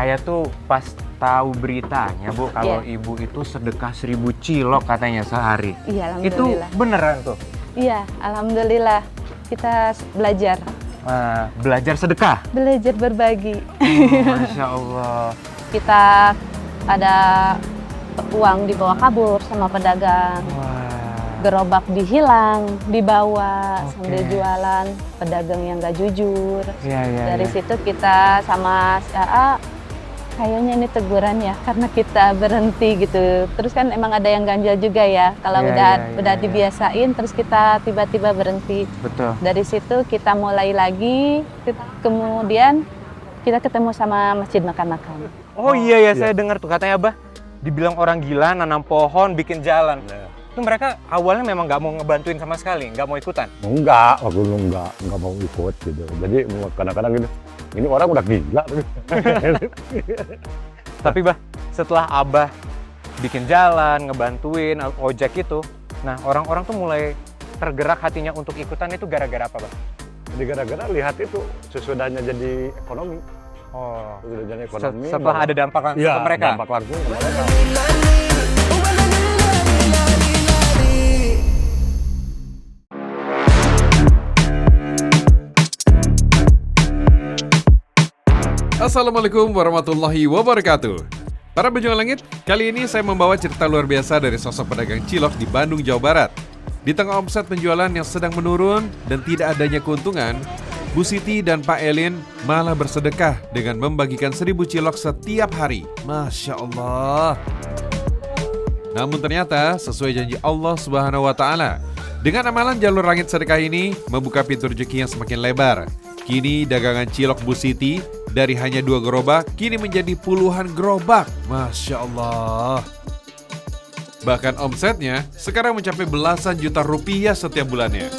saya tuh pas tahu beritanya Bu, kalau Ibu itu sedekah 1000 cilok katanya sehari. Iya, Itu alhamdulillah. beneran tuh? Iya, alhamdulillah. Kita belajar. Belajar sedekah? Belajar berbagi. Masya Allah. Kita ada uang dibawa kabur sama pedagang. Wah. Gerobak dihilang, dibawa sambil Oke. jualan, pedagang yang gak jujur. Iya. Dari situ kita sama AA, kayaknya ini teguran ya, karena kita berhenti gitu. Terus kan emang ada yang ganjal juga ya, kalau udah dibiasain, terus kita tiba-tiba berhenti. Betul. Dari situ kita mulai lagi, kemudian kita ketemu sama masjid makan-makan. Oh iya, saya dengar tuh katanya Abah dibilang orang gila nanam pohon bikin jalan. Itu mereka awalnya memang nggak mau ngebantuin sama sekali, nggak mau ikutan. Enggak, waktu dulu enggak mau ikut gitu. Jadi kadang-kadang gitu, ini orang udah gila. Tapi Bah, setelah Abah bikin jalan, ngebantuin ojek itu, nah orang-orang tuh mulai tergerak hatinya untuk ikutan itu gara-gara apa Bah? Jadi gara-gara lihat itu sesudahnya jadi ekonomi. Oh, Sudah jadi ekonomi. setelah ada dampak langsung ya, ke mereka? dampak langsung ke mereka. Assalamualaikum warahmatullahi wabarakatuh. Para pejuang langit, kali ini saya membawa cerita luar biasa dari sosok pedagang cilok di Bandung, Jawa Barat. Di tengah omset penjualan yang sedang menurun dan tidak adanya keuntungan, Bu Siti dan Pak Elin malah bersedekah dengan membagikan 1000 cilok setiap hari. Masya Allah. Namun ternyata sesuai janji Allah Subhanahu wa Ta'ala, dengan amalan jalur langit sedekah ini membuka pintu rezeki yang semakin lebar. Kini dagangan cilok Bu Siti dari hanya 2 gerobak kini menjadi puluhan gerobak. Masya Allah. Bahkan omsetnya sekarang mencapai belasan juta rupiah setiap bulannya.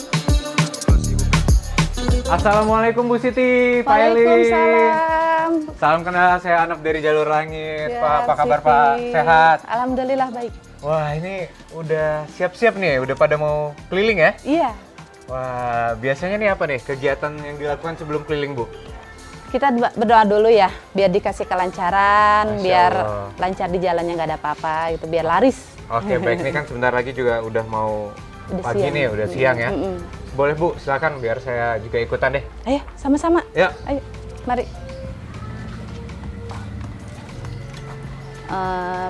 Assalamualaikum Bu Siti, Pak Eli. Waalaikumsalam. Salam kenal, saya Anop dari Jalur Langit. Ya, Pak, apa kabar Siti. Pak? Sehat? Alhamdulillah baik. Wah, ini udah siap-siap nih, udah pada mau keliling ya? Iya, Wah, biasanya nih apa nih kegiatan yang dilakukan sebelum keliling Bu? kita berdoa dulu ya, biar dikasih kelancaran, Masya biar Allah. lancar di jalannya nggak ada apa-apa, gitu, biar laris. Oke, baik. Ini kan sebentar lagi juga udah mau Udah pagi siang. nih, udah siang ya. Mm-mm. Boleh Bu, silakan biar saya juga ikutan deh. Ayo, sama-sama. Ya. Ayo, mari.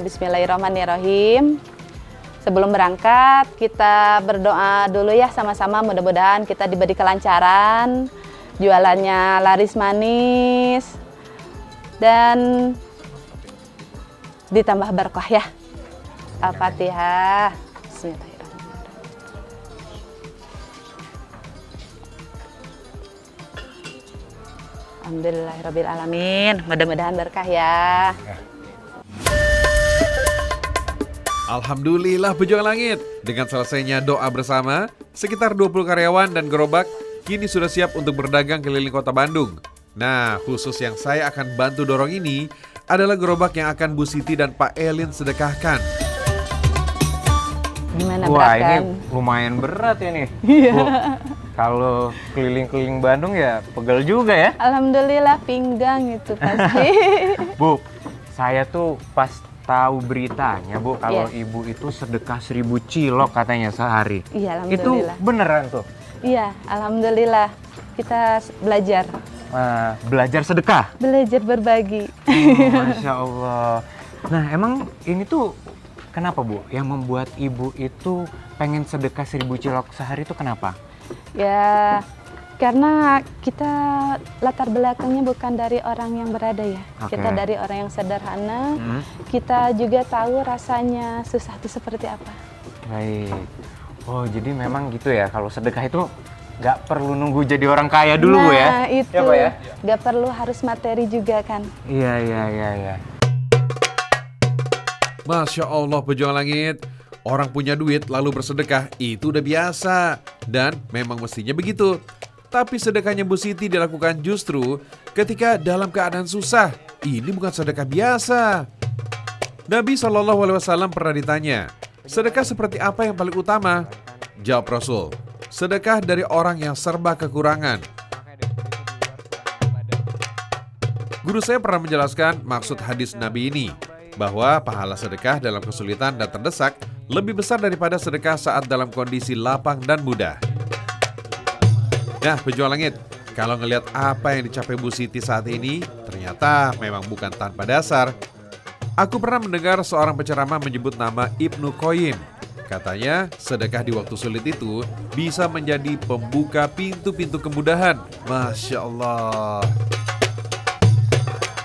Bismillahirrahmanirrahim. Sebelum berangkat, kita berdoa dulu ya sama-sama. Mudah-mudahan kita diberi kelancaran, jualannya laris manis, dan ditambah berkah ya. Al-Fatihah. Bismillahirrahmanirrahim. Alhamdulillahirrahmanirrahim. Mudah-mudahan berkah ya. Alhamdulillah pejuang langit. Dengan selesainya doa bersama, sekitar 20 karyawan dan gerobak kini sudah siap untuk berdagang keliling kota Bandung. Nah, khusus yang saya akan bantu dorong ini adalah gerobak yang akan Bu Siti dan Pak Elin sedekahkan. Gimana Wah, berat ini kan? lumayan berat ya nih. Bu, kalau keliling-keliling Bandung ya pegel juga ya. Alhamdulillah pinggang itu pasti. Bu, saya tuh pas tahu beritanya Bu, kalau Ibu itu sedekah 1000 cilok katanya sehari. Iya, Itu alhamdulillah. beneran tuh? Iya, alhamdulillah. Kita belajar. Belajar sedekah? Belajar berbagi. Masya Allah. Nah, emang ini tuh kenapa Bu? Yang membuat Ibu itu pengen sedekah 1000 cilok sehari itu kenapa? Ya, karena kita latar belakangnya bukan dari orang yang berada ya. Oke. Kita dari orang yang sederhana. Kita juga tahu rasanya susah itu seperti apa. Baik. Oh, jadi memang gitu ya. Kalau sedekah itu nggak perlu nunggu jadi orang kaya dulu Bu ya? Nah, itu. Ya Pak ya? Nggak perlu harus materi juga kan. Iya. Masya Allah pejuang langit. Orang punya duit lalu bersedekah itu udah biasa. Dan memang mestinya begitu. Tapi sedekahnya Bu Siti dilakukan justru ketika dalam keadaan susah. Ini bukan sedekah biasa. Nabi SAW pernah ditanya, sedekah seperti apa yang paling utama? Jawab Rasul, sedekah dari orang yang serba kekurangan. Guru saya pernah menjelaskan maksud hadis Nabi ini, bahwa pahala sedekah dalam kesulitan dan terdesak lebih besar daripada sedekah saat dalam kondisi lapang dan mudah. Nah, pejuang langit, kalau ngelihat apa yang dicapai Bu Siti saat ini, ternyata memang bukan tanpa dasar. Aku pernah mendengar seorang penceramah menyebut nama Ibnu Qayyim. Katanya, sedekah di waktu sulit itu bisa menjadi pembuka pintu-pintu kemudahan. Masya Allah.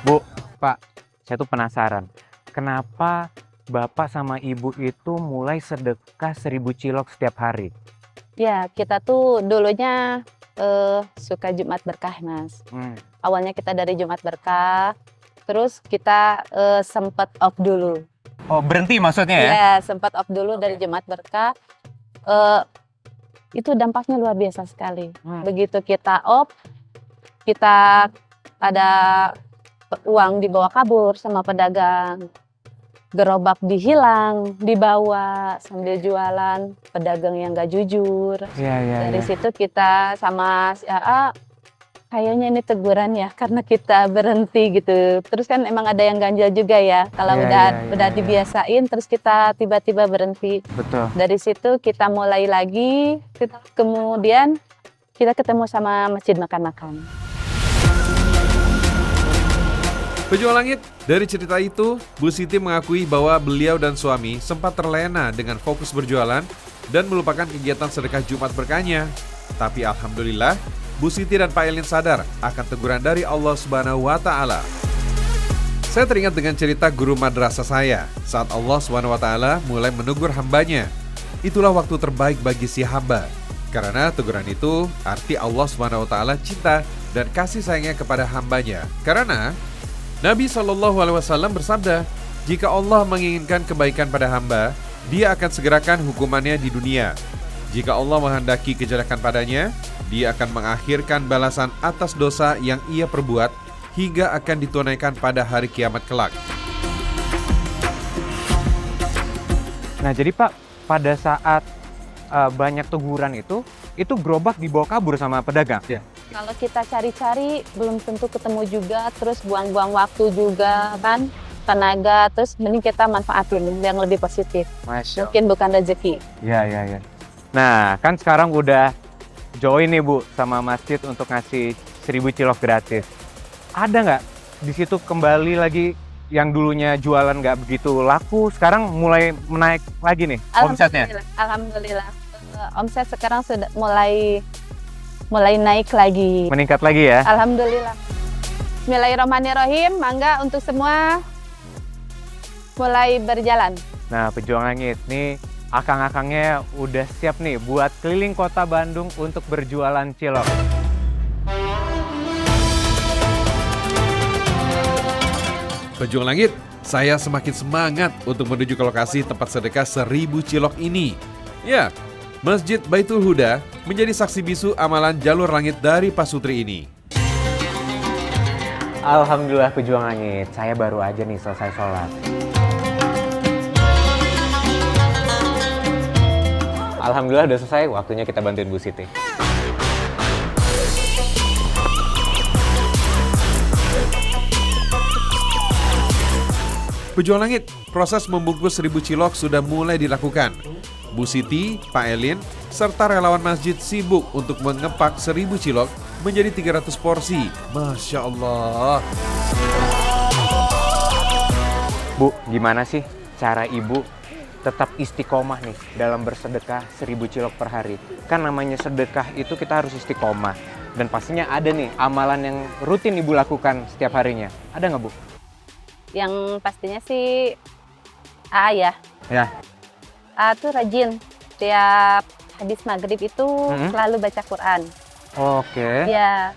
Bu, Pak, saya tuh penasaran. Kenapa Bapak sama Ibu itu mulai sedekah 1000 cilok setiap hari? Ya, kita tuh dulunya suka Jumat Berkah, Mas. Awalnya kita dari Jumat Berkah, terus kita sempat off dulu. Oh, berhenti maksudnya ya? Ya, sempat off dulu dari Jumat Berkah. Itu dampaknya luar biasa sekali. Begitu kita off, kita ada uang dibawa kabur sama pedagang. Gerobak dihilang, dibawa sambil jualan, pedagang yang gak jujur. Dari situ kita sama AA, kayaknya ini teguran ya, karena kita berhenti gitu. Terus kan emang ada yang ganjal juga ya, kalau udah dibiasain, terus kita tiba-tiba berhenti. Betul. Dari situ kita mulai lagi, kemudian kita ketemu sama masjid makan-makan. Pejuang langit, dari cerita itu, Bu Siti mengakui bahwa beliau dan suami sempat terlena dengan fokus berjualan dan melupakan kegiatan sedekah Jumat Berkahnya. Tapi alhamdulillah, Bu Siti dan Pak Elin sadar akan teguran dari Allah Subhanahu wa Ta'ala. Saya teringat dengan cerita guru madrasah saya saat Allah Subhanahu wa Ta'ala mulai menegur hambanya. Itulah waktu terbaik bagi si hamba. Karena teguran itu arti Allah Subhanahu wa Ta'ala cinta dan kasih sayangnya kepada hambanya. Karena Nabi SAW bersabda, jika Allah menginginkan kebaikan pada hamba, Dia akan segerakan hukumannya di dunia. Jika Allah menghendaki kejelekan padanya, Dia akan mengakhirkan balasan atas dosa yang ia perbuat hingga akan ditunaikan pada hari kiamat kelak. Nah, jadi Pak, pada saat banyak teguran itu gerobak dibawa kabur sama pedagang? Ya. Kalau kita cari-cari belum tentu ketemu juga, terus buang-buang waktu juga kan, tenaga, terus mending kita manfaatin yang lebih positif. Masya Allah. Mungkin bukan rezeki. Iya. Nah, kan sekarang udah join nih Bu sama masjid untuk ngasih 1000 cilok gratis. Ada nggak di situ kembali lagi yang dulunya jualan nggak begitu laku, sekarang mulai menaik lagi nih omsetnya? Alhamdulillah. Omset sekarang sudah mulai naik lagi. Meningkat lagi ya? Alhamdulillah. Bismillahirrahmanirrahim. Mangga untuk semua mulai berjalan. Nah, pejuang langit nih, akang-akangnya udah siap nih buat keliling kota Bandung untuk berjualan cilok. Pejuang langit, saya semakin semangat untuk menuju ke lokasi tempat sedekah 1000 cilok ini. Ya, Masjid Baitul Huda menjadi saksi bisu amalan jalur langit dari Pasutri ini. Alhamdulillah pejuang langit, saya baru aja nih selesai sholat. Alhamdulillah udah selesai, waktunya kita bantuin Bu Siti. Pejuang langit, proses membungkus 1000 cilok sudah mulai dilakukan. Bu Siti, Pak Elin, serta relawan masjid sibuk untuk mengepak 1000 cilok menjadi 300 porsi. Masya Allah. Bu, gimana sih cara Ibu tetap istiqomah nih dalam bersedekah 1000 cilok per hari? Kan namanya sedekah itu kita harus istiqomah. Dan pastinya ada nih amalan yang rutin Ibu lakukan setiap harinya. Ada nggak, Bu? Yang pastinya sih ya. Ya. Tuh rajin. Tiap habis maghrib itu selalu baca Quran. Oke. Ya.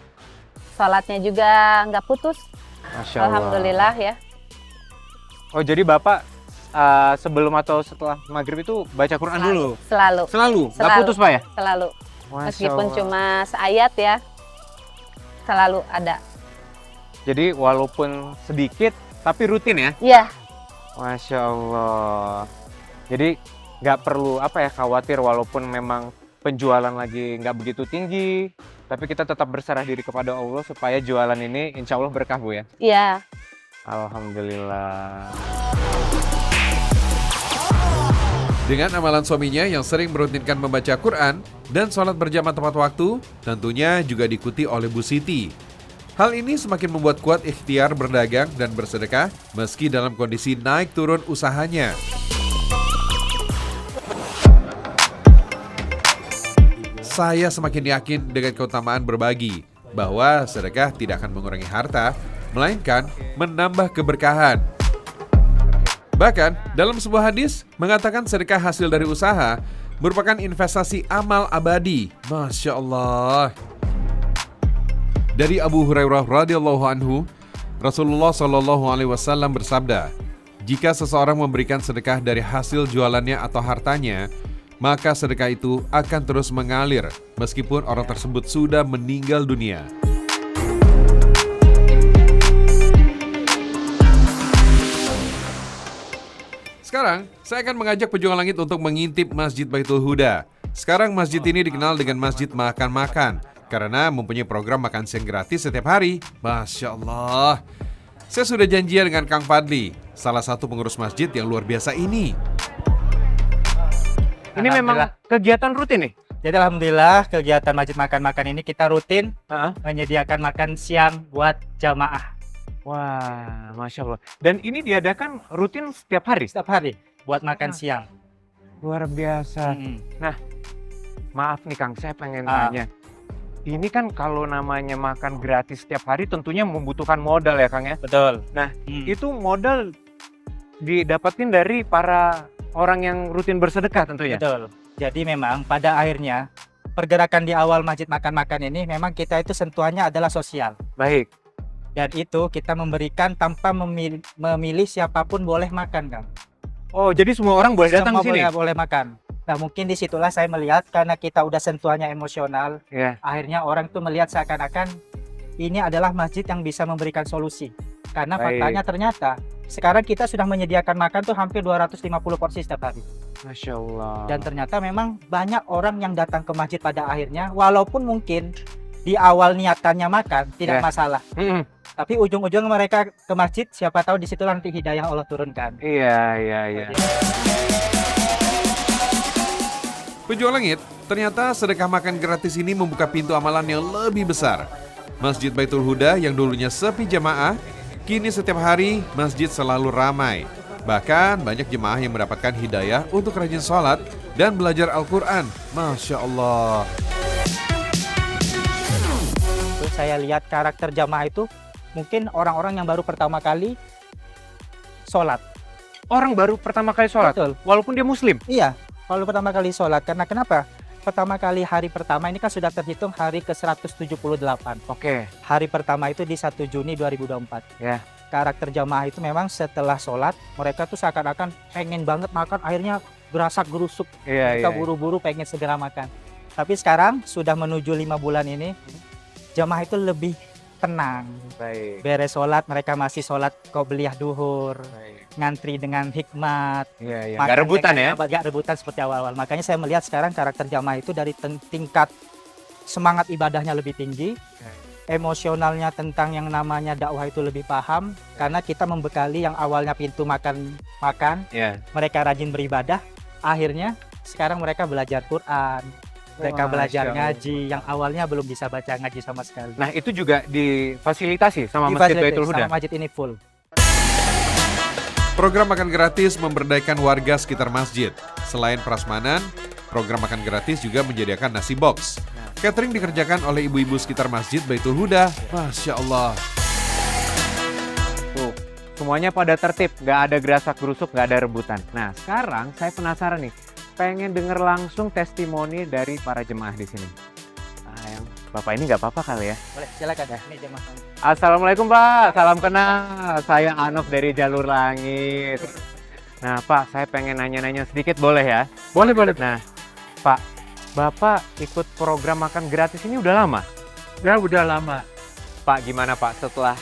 Sholatnya juga nggak putus. Masya Allah. Alhamdulillah ya. Oh, jadi Bapak sebelum atau setelah maghrib itu baca Quran dulu? Selalu. Selalu? Nggak Selalu. putus, Pak ya? Selalu. Masya Meskipun Allah. cuma seayat ya, selalu ada. Jadi walaupun sedikit, tapi rutin ya? Iya. Masya Allah. Jadi nggak perlu khawatir walaupun memang penjualan lagi nggak begitu tinggi, Tapi kita tetap berserah diri kepada Allah supaya jualan ini insya Allah berkah, Bu ya. Iya. Alhamdulillah. Dengan amalan suaminya yang sering merutinkan membaca Quran dan sholat berjamaah tepat waktu, tentunya juga diikuti oleh Bu Siti. Hal ini semakin membuat kuat ikhtiar berdagang dan bersedekah meski dalam kondisi naik turun usahanya. Saya semakin yakin dengan keutamaan berbagi, bahwa sedekah tidak akan mengurangi harta, melainkan menambah keberkahan. Bahkan, dalam sebuah hadis mengatakan sedekah hasil dari usaha merupakan investasi amal abadi. Masya Allah. Dari Abu Hurairah radhiyallahu anhu, Rasulullah Shallallahu alaihi wasallam bersabda, jika seseorang memberikan sedekah dari hasil jualannya atau hartanya, maka sedekah itu akan terus mengalir meskipun orang tersebut sudah meninggal dunia. Sekarang, saya akan mengajak pejuang langit untuk mengintip Masjid Baitul Huda. Sekarang masjid ini dikenal dengan Masjid Makan-Makan karena mempunyai program makan siang gratis setiap hari. Masya Allah. Saya sudah janjian dengan Kang Fadli, salah satu pengurus masjid yang luar biasa ini. Ini memang kegiatan rutin nih? Jadi alhamdulillah kegiatan Masjid Makan-Makan ini kita rutin menyediakan makan siang buat jamaah. Wah, Masya Allah. Dan ini diadakan rutin setiap hari? Setiap hari buat makan siang. Luar biasa. Nah, maaf nih Kang, saya pengen tanya. Ini kan kalau namanya makan gratis setiap hari tentunya membutuhkan modal ya Kang ya? Betul. Nah, itu modal didapatin dari para orang yang rutin bersedekah tentunya? Betul. Jadi memang pada akhirnya pergerakan di awal Masjid Makan-Makan ini memang kita itu sentuhannya adalah sosial. Baik. Dan itu kita memberikan tanpa memilih siapapun boleh makan, Kang. Oh, jadi semua orang boleh datang ke sini? Semua boleh makan. Nah, mungkin disitulah saya melihat karena kita udah sentuhannya emosional, akhirnya orang tuh melihat seakan-akan ini adalah masjid yang bisa memberikan solusi. Karena faktanya ternyata sekarang kita sudah menyediakan makan tuh hampir 250 porsi setiap hari. Masya Allah. Dan ternyata memang banyak orang yang datang ke masjid pada akhirnya, walaupun mungkin di awal niatannya makan, tidak masalah. Tapi ujung-ujung mereka ke masjid, siapa tahu disitulah nanti hidayah Allah turunkan. Iya. Pejuang langit, ternyata sedekah makan gratis ini membuka pintu amalan yang lebih besar. Masjid Baitul Huda yang dulunya sepi jemaah, kini setiap hari masjid selalu ramai. Bahkan banyak jemaah yang mendapatkan hidayah untuk rajin sholat dan belajar Al-Quran. Masya Allah. Terus saya lihat karakter jamaah itu, mungkin orang-orang yang baru pertama kali sholat. Orang baru pertama kali sholat? Betul. Walaupun dia muslim? Iya, baru pertama kali sholat. Karena kenapa? Pertama kali hari pertama ini kan sudah terhitung hari ke-178. Oke. Hari pertama itu di 1 Juni 2024. Ya. Karakter jamaah itu memang setelah sholat, mereka tuh seakan-akan pengen banget makan, akhirnya gerasak gerusuk. Mereka buru-buru pengen segera makan. Tapi sekarang sudah menuju 5 bulan ini, jamaah itu lebih tenang. Baik. Beres sholat, mereka masih sholat qobliyah duhur. Ngantri dengan hikmat. Iya. Gak rebutan ya? Gak rebutan seperti awal-awal. Makanya saya melihat sekarang karakter jamaah itu dari tingkat semangat ibadahnya lebih tinggi, emosionalnya tentang yang namanya dakwah itu lebih paham, karena kita membekali yang awalnya pintu makan, mereka rajin beribadah, akhirnya sekarang mereka belajar Quran, mereka belajar ngaji, yang awalnya belum bisa baca ngaji sama sekali. Nah, itu juga difasilitasi sama Masjid Baitul Huda? Sama masjid ini full. Program makan gratis memberdayakan warga sekitar masjid. Selain prasmanan, program makan gratis juga menyediakan nasi box. Catering dikerjakan oleh ibu-ibu sekitar Masjid Baitul Huda. Masya Allah. Tuh, semuanya pada tertib, nggak ada gerasak gerusuk, nggak ada rebutan. Nah, sekarang saya penasaran nih, pengen denger langsung testimoni dari para jemaah di sini. Yang Bapak ini nggak apa-apa kali ya? Boleh, silakan ya. Ini jemaah. Assalamualaikum Pak, salam kenal. Saya Anof dari Jalur Langit. Nah Pak, saya pengen nanya-nanya sedikit boleh ya? Boleh. Nah Pak, Bapak ikut program makan gratis ini udah lama? Ya udah lama. Pak, gimana Pak setelah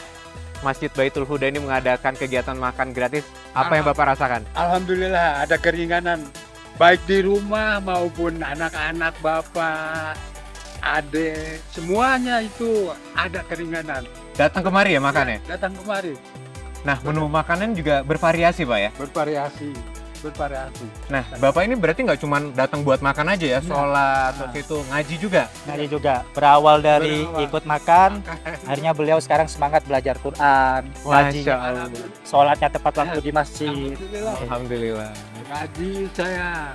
Masjid Baitul Huda ini mengadakan kegiatan makan gratis, apa yang Bapak rasakan? Alhamdulillah ada keringanan, baik di rumah maupun anak-anak Bapak, ada semuanya itu ada keringanan. Datang kemari ya makan ya? Datang kemari, Nah, menu makanan juga bervariasi, Pak ya? bervariasi. Nah, Bapak ini berarti nggak cuma datang buat makan aja ya, sholat, terus itu ngaji juga? Ngaji juga. Berawal dari ikut makan, akhirnya beliau sekarang semangat belajar Quran, ngaji, Masya Allah. sholatnya tepat waktu di masjid. Alhamdulillah. Ngaji saya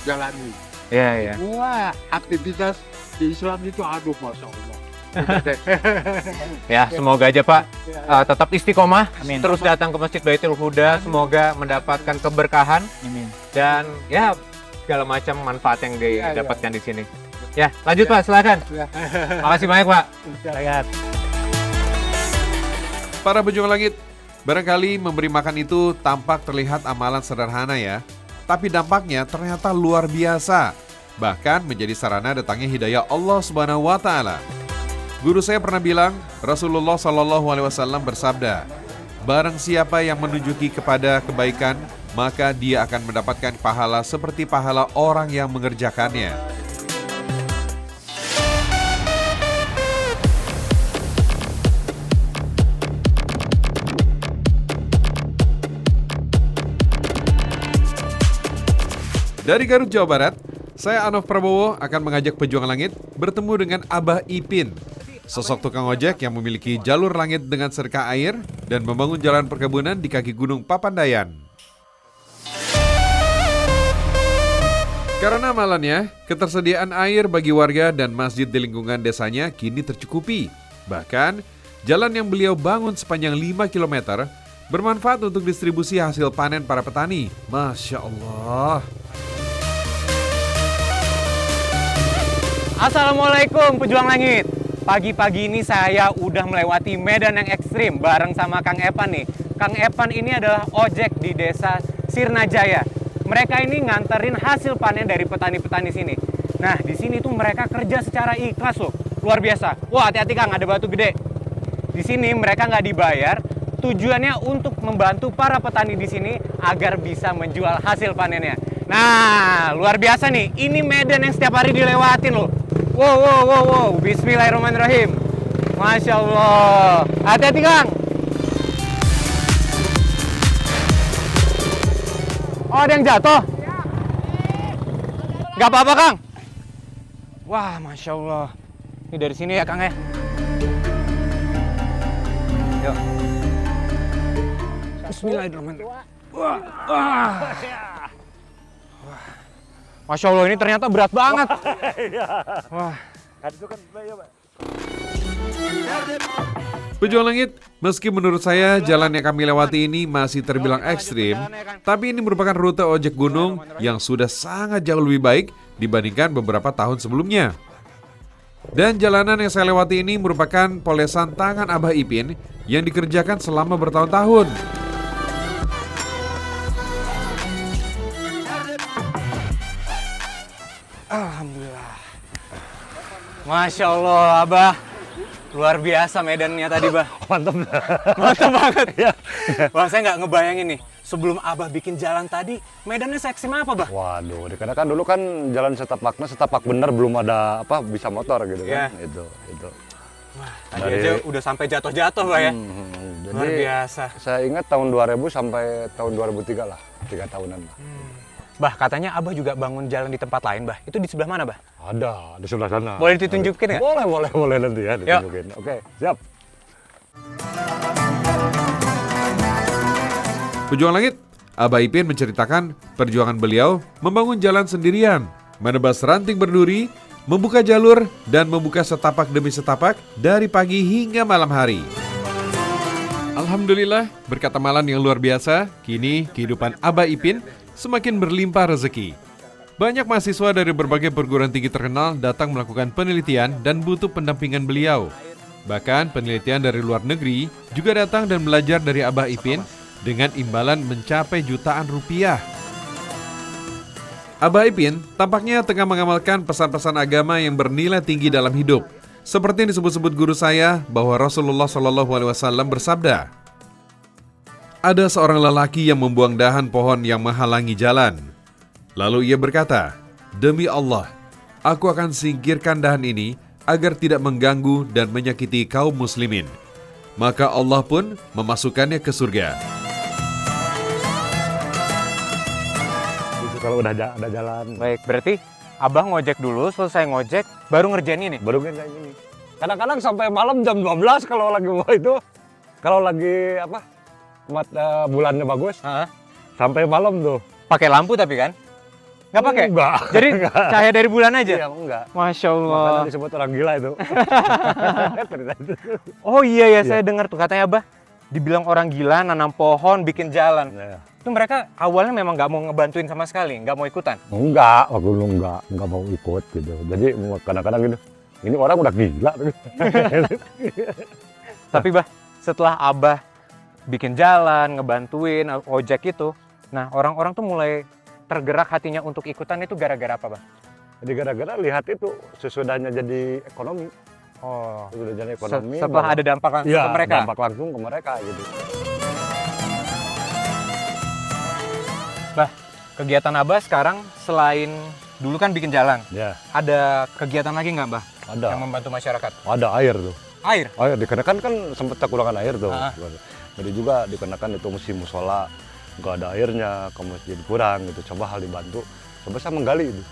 jalani. Iya, iya. Semua aktivitas di Islam itu aduh masya Allah. Ya, semoga aja Pak tetap istiqomah, Amin. terus datang ke Masjid Baitul Huda, semoga mendapatkan keberkahan Amin. dan ya segala macam manfaat yang didapatkan di sini. Ya, lanjut Pak, silakan. Makasih banyak Pak. Lihat. Para pejuang langit, barangkali memberi makan itu tampak terlihat amalan sederhana ya, tapi dampaknya ternyata luar biasa. Bahkan menjadi sarana datangnya hidayah Allah Subhanahu wa Ta'ala. Guru saya pernah bilang, Rasulullah SAW bersabda, barang siapa yang menunjuki kepada kebaikan, maka dia akan mendapatkan pahala seperti pahala orang yang mengerjakannya. Dari Garut, Jawa Barat, saya Anov Prabowo akan mengajak pejuang langit bertemu dengan Abah Ipin, sosok tukang ojek yang memiliki jalur langit dengan serka air dan membangun jalan perkebunan di kaki Gunung Papandayan. Karena amalannya, ketersediaan air bagi warga dan masjid di lingkungan desanya kini tercukupi. Bahkan, jalan yang beliau bangun sepanjang 5 km bermanfaat untuk distribusi hasil panen para petani. Masya Allah. Assalamualaikum pejuang langit. Pagi-pagi ini saya udah melewati medan yang ekstrim bareng sama Kang Epan nih. Kang Epan ini adalah ojek di desa Sirnajaya. Mereka ini nganterin hasil panen dari petani-petani sini. Nah, di sini tuh mereka kerja secara ikhlas loh. Luar biasa. Wah, hati-hati Kang, ada batu gede. Di sini mereka nggak dibayar. Tujuannya untuk membantu para petani di sini agar bisa menjual hasil panennya. Nah, luar biasa nih. Ini medan yang setiap hari dilewatin loh. Wow. Bismillahirrahmanirrahim. Masya Allah. Hati-hati Kang. Oh, ada yang jatuh? Gak apa-apa Kang. Wah, Masya Allah. Ini dari sini ya Kang ya. Yuk. Bismillahirrahmanirrahim. Wah. Masya Allah, ini ternyata berat banget. Wah. Pejuang langit, meski menurut saya jalan yang kami lewati ini masih terbilang ekstrim, tapi ini merupakan rute ojek gunung yang sudah sangat jauh lebih baik dibandingkan beberapa tahun sebelumnya. Dan jalanan yang saya lewati ini merupakan polesan tangan Abah Ipin yang dikerjakan selama bertahun-tahun. Alhamdulillah. Masya Allah, Abah. Luar biasa medannya tadi, Bah. Mantap. Mantap banget. Wah, saya nggak ngebayangin nih. Sebelum Abah bikin jalan tadi, medannya seekstrim apa, Bah? Waduh, dikarenakan dulu kan jalan setapak bener, belum ada apa bisa motor gitu Iya. kan. Itu. Tadi Dari- aja udah sampai jatuh-jatuh, Bah ya. Jadi Luar biasa. saya ingat tahun 2000 sampai tahun 2003 lah, 3 tahunan lah. Bah, katanya Abah juga bangun jalan di tempat lain, Bah. Itu di sebelah mana, Bah? Ada di sebelah sana. Boleh ditunjukin nggak? Boleh nanti ya ditunjukin. Oke, siap. Pejuang langit, Abah Ipin menceritakan perjuangan beliau membangun jalan sendirian, menebas ranting berduri, membuka jalur, dan membuka setapak demi setapak dari pagi hingga malam hari. Alhamdulillah, berkat amalan yang luar biasa, kini kehidupan Abah Ipin semakin berlimpah rezeki. Banyak mahasiswa dari berbagai perguruan tinggi terkenal datang melakukan penelitian dan butuh pendampingan beliau. Bahkan penelitian dari luar negeri juga datang dan belajar dari Abah Ipin dengan imbalan mencapai jutaan rupiah. Abah Ipin tampaknya tengah mengamalkan pesan-pesan agama yang bernilai tinggi dalam hidup. Seperti yang disebut-sebut guru saya bahwa Rasulullah SAW bersabda, ada seorang lelaki yang membuang dahan pohon yang menghalangi jalan. Lalu ia berkata, demi Allah, aku akan singkirkan dahan ini agar tidak mengganggu dan menyakiti kaum muslimin. Maka Allah pun memasukkannya ke surga. Itu kalau udah ada jalan. Baik, berarti Abah ngojek dulu, selesai ngojek, baru ngerjain ini? Baru kayak gini. Kadang-kadang sampai malam jam 12 kalau lagi itu. Kalau lagi apa? Bulannya bagus. Sampai malam tuh. Pakai lampu tapi kan? Nggak pakai? Enggak. Jadi cahaya dari bulan aja? Iya, enggak. Masya Allah. Makanya disebut orang gila itu. Oh iya ya, saya dengar tuh katanya Abah dibilang orang gila, nanam pohon, bikin jalan. Ya. Itu mereka awalnya memang nggak mau ngebantuin sama sekali, nggak mau ikutan. Enggak, waktu dulu enggak mau ikut gitu. Jadi kadang-kadang gitu, ini orang udah gila. Tapi Bah, setelah Abah bikin jalan, ngebantuin ojek itu, nah orang-orang tuh mulai tergerak hatinya untuk ikutan itu gara-gara apa Bah? Jadi gara-gara lihat itu sesudahnya jadi ekonomi. Oh, Sudah jadi ekonomi. setelah ada dampak langsung ya, ke mereka? dampak langsung ke mereka gitu. Bah, kegiatan Abah sekarang selain dulu kan bikin jalan, Ya, ada kegiatan lagi nggak Bah ada. yang membantu masyarakat? Ada air tuh. Air? Air dikenakan kan sempat kekurangan air tuh. Ah. Jadi juga dikenakan itu musim musola, nggak ada airnya, ke masjid kurang gitu. Coba hal dibantu. Coba saya menggali itu.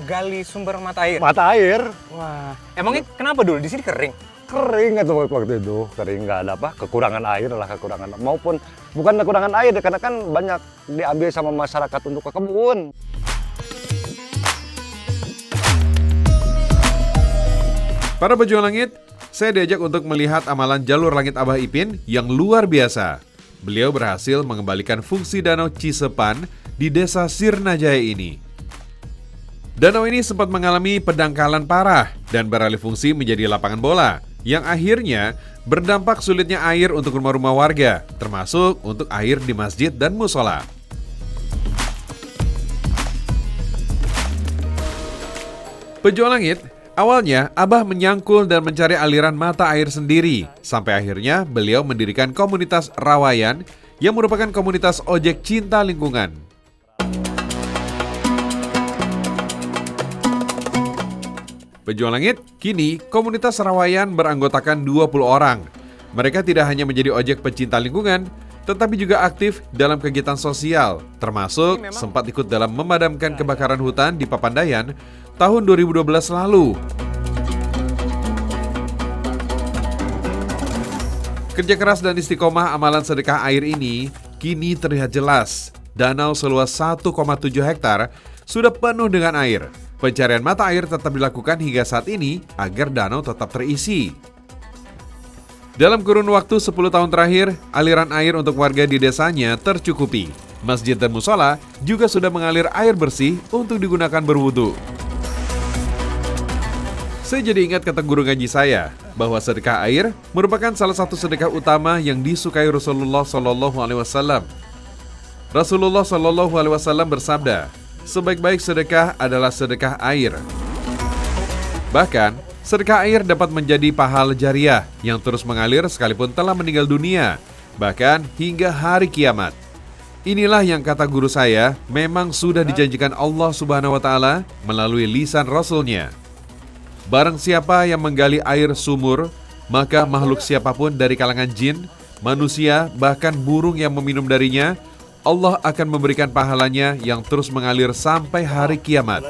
Gali sumber mata air? Mata air Wah, emangnya kenapa dulu di sini kering? kering itu waktu itu, kering nggak ada apa, kekurangan air lah, kekurangan maupun bukan kekurangan air karena kan banyak diambil sama masyarakat untuk ke kebun. Para pejuang langit, saya diajak untuk melihat amalan jalur langit Abah Ipin yang luar biasa. Beliau berhasil mengembalikan fungsi Danau Cisepan di desa Sirnajaya ini. Danau ini sempat mengalami pendangkalan parah dan beralih fungsi menjadi lapangan bola, yang akhirnya berdampak sulitnya air untuk rumah-rumah warga, termasuk untuk air di masjid dan musola. Pejuang langit, awalnya Abah menyangkul dan mencari aliran mata air sendiri, sampai akhirnya beliau mendirikan komunitas Rawayan yang merupakan komunitas ojek cinta lingkungan. Pejuang langit, kini komunitas Rawayan beranggotakan 20 orang. Mereka tidak hanya menjadi ojek pecinta lingkungan, tetapi juga aktif dalam kegiatan sosial, termasuk sempat ikut dalam memadamkan kebakaran hutan di Papandayan tahun 2012 lalu. Kerja keras dan istiqomah amalan sedekah air ini kini terlihat jelas. Danau seluas 1,7 hektar sudah penuh dengan air. Pencarian mata air tetap dilakukan hingga saat ini agar danau tetap terisi. Dalam kurun waktu 10 tahun terakhir, aliran air untuk warga di desanya tercukupi. Masjid dan musola juga sudah mengalir air bersih untuk digunakan berwudu. Saya jadi ingat kata guru ngaji saya, bahwa sedekah air merupakan salah satu sedekah utama yang disukai Rasulullah SAW. Rasulullah SAW bersabda, sebaik-baik sedekah adalah sedekah air. Bahkan, sedekah air dapat menjadi pahala jariah yang terus mengalir sekalipun telah meninggal dunia, bahkan hingga hari kiamat. Inilah yang kata guru saya memang sudah dijanjikan Allah Subhanahu wa Ta'ala melalui lisan Rasulnya. Barang siapa yang menggali air sumur, maka makhluk siapapun dari kalangan jin, manusia, bahkan burung yang meminum darinya, Allah akan memberikan pahalanya yang terus mengalir sampai hari kiamat.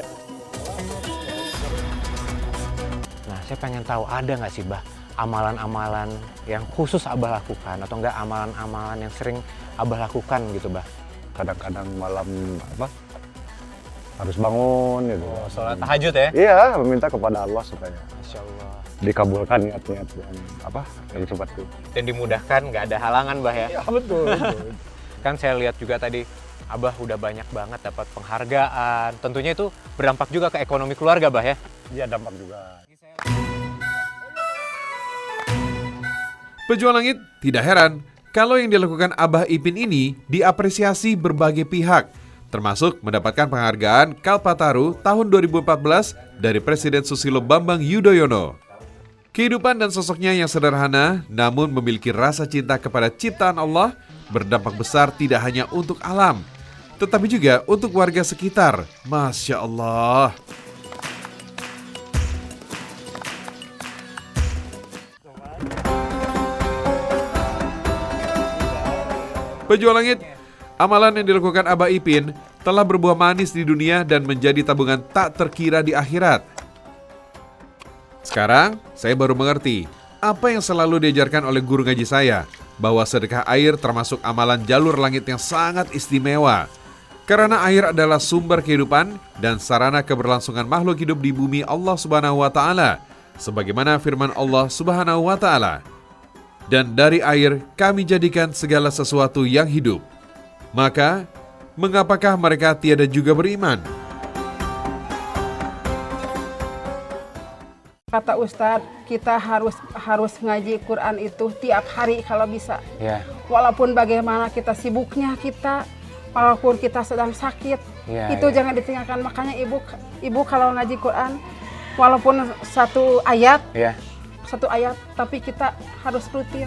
Nah, saya pengen tahu ada nggak sih Bah amalan-amalan yang khusus Abah lakukan atau enggak amalan-amalan yang sering Abah lakukan gitu Bah? Kadang-kadang malam apa harus bangun gitu. Sholat tahajud ya? Iya, meminta kepada Allah supaya Masya Allah. dikabulkan niat-niat yang seperti itu. Dan dimudahkan, nggak ada halangan Bah ya? Ya betul. Kan saya lihat juga tadi Abah udah banyak banget dapat penghargaan. Tentunya itu berdampak juga ke ekonomi keluarga Bah ya? Iya, dampak juga. Pejuang langit tidak heran kalau yang dilakukan Abah Ipin ini diapresiasi berbagai pihak, termasuk mendapatkan penghargaan Kalpataru tahun 2014 dari Presiden Susilo Bambang Yudhoyono. Kehidupan dan sosoknya yang sederhana namun memiliki rasa cinta kepada ciptaan Allah berdampak besar tidak hanya untuk alam, tetapi juga untuk warga sekitar. Masya Allah. Pejuang Langit, amalan yang dilakukan Abah Ipin telah berbuah manis di dunia dan menjadi tabungan tak terkira di akhirat. Sekarang, saya baru mengerti apa yang selalu diajarkan oleh guru ngaji saya, bahwa sedekah air termasuk amalan jalur langit yang sangat istimewa. Karena air adalah sumber kehidupan dan sarana keberlangsungan makhluk hidup di bumi Allah Subhanahu wa Ta'ala, sebagaimana firman Allah Subhanahu wa Ta'ala. Dan dari air kami jadikan segala sesuatu yang hidup. Maka, mengapakah mereka tiada juga beriman? Kata Ustadz, kita harus ngaji Quran itu tiap hari kalau bisa. Ya. Walaupun bagaimana kita sibuknya kita, walaupun kita sedang sakit, itu jangan ditinggalkan. Makanya ibu kalau ngaji Quran, walaupun satu ayat, tapi kita harus rutin.